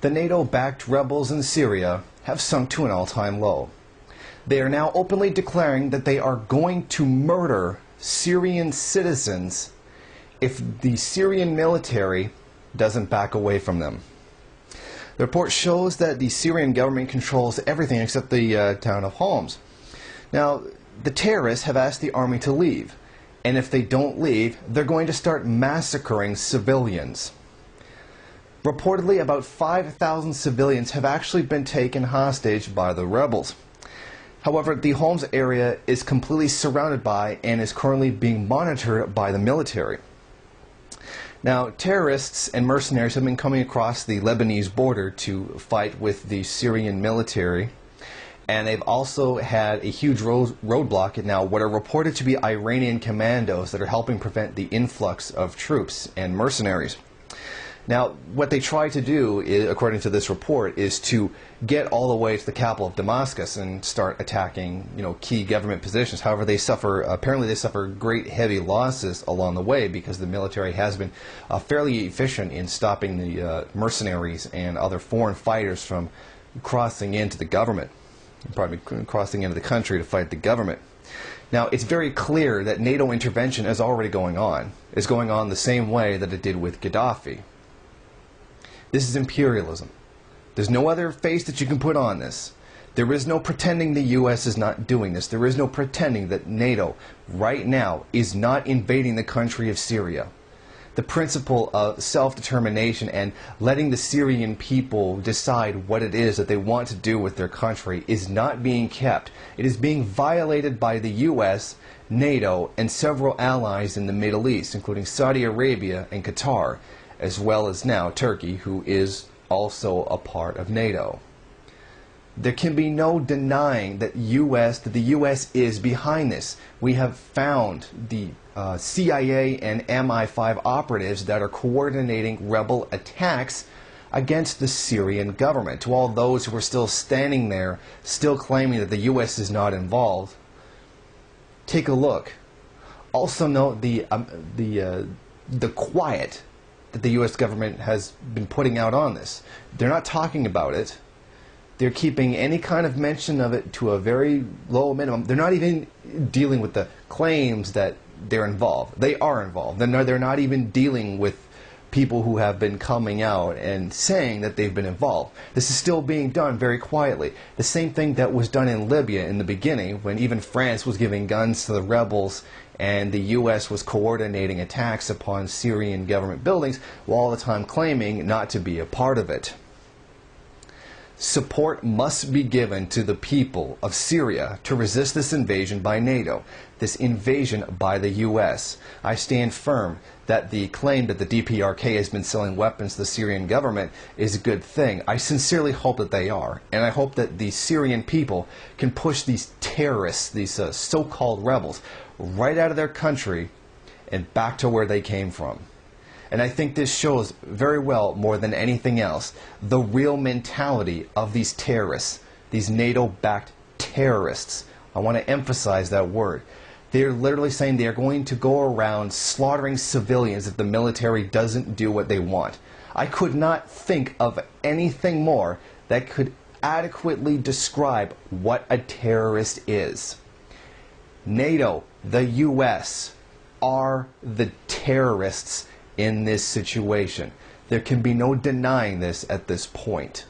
the NATO-backed rebels in Syria have sunk to an all-time low. They are now openly declaring that they are going to murder Syrian citizens if the Syrian military doesn't back away from them. The report shows that the Syrian government controls everything except the town of Homs. Now, the terrorists have asked the army to leave, and if they don't leave, they're going to start massacring civilians. Reportedly, about 5,000 civilians have actually been taken hostage by the rebels. However, the Homs area is completely surrounded by and is currently being monitored by the military. Now, terrorists and mercenaries have been coming across the Lebanese border to fight with the Syrian military, and they've also had a huge roadblock now what are reported to be Iranian commandos that are helping prevent the influx of troops and mercenaries. Now, what they try to do, according to this report, is to get all the way to the capital of Damascus and start attacking, key government positions. However, apparently they suffer great heavy losses along the way because the military has been fairly efficient in stopping the mercenaries and other foreign fighters from crossing into the government, probably crossing into the country to fight the government. Now, it's very clear that NATO intervention is already going on. It's going on the same way that it did with Gaddafi. This is imperialism. There's no other face that you can put on this. There is no pretending the U.S. is not doing this. There is no pretending that NATO right now is not invading the country of Syria. The principle of self-determination and letting the Syrian people decide what it is that they want to do with their country is not being kept. It is being violated by the U.S., NATO, and several allies in the Middle East, including Saudi Arabia and Qatar, as well as now Turkey, who is also a part of NATO. There can be no denying that the U.S. is behind this. We have found the CIA and MI5 operatives that are coordinating rebel attacks against the Syrian government. To all those who are still standing there, still claiming that the U.S. is not involved, take a look. Also note the quiet that the U.S. government has been putting out on this. They're not talking about it. They're keeping any kind of mention of it to a very low minimum. They're not even dealing with the claims that they're involved. They are involved. They're not even dealing with people who have been coming out and saying that they've been involved. This is still being done very quietly. The same thing that was done in Libya in the beginning, when even France was giving guns to the rebels and the U.S. was coordinating attacks upon Syrian government buildings, while all the time claiming not to be a part of it. Support must be given to the people of Syria to resist this invasion by NATO, this invasion by the U.S. I stand firm that the claim that the DPRK has been selling weapons to the Syrian government is a good thing. I sincerely hope that they are, and I hope that the Syrian people can push these terrorists, these so-called rebels, right out of their country and back to where they came from. And I think this shows very well, more than anything else, the real mentality of these terrorists, these NATO-backed terrorists. I want to emphasize that word. They're literally saying they are going to go around slaughtering civilians if the military doesn't do what they want. I could not think of anything more that could adequately describe what a terrorist is. NATO, the U.S., are the terrorists in this situation. There can be no denying this at this point.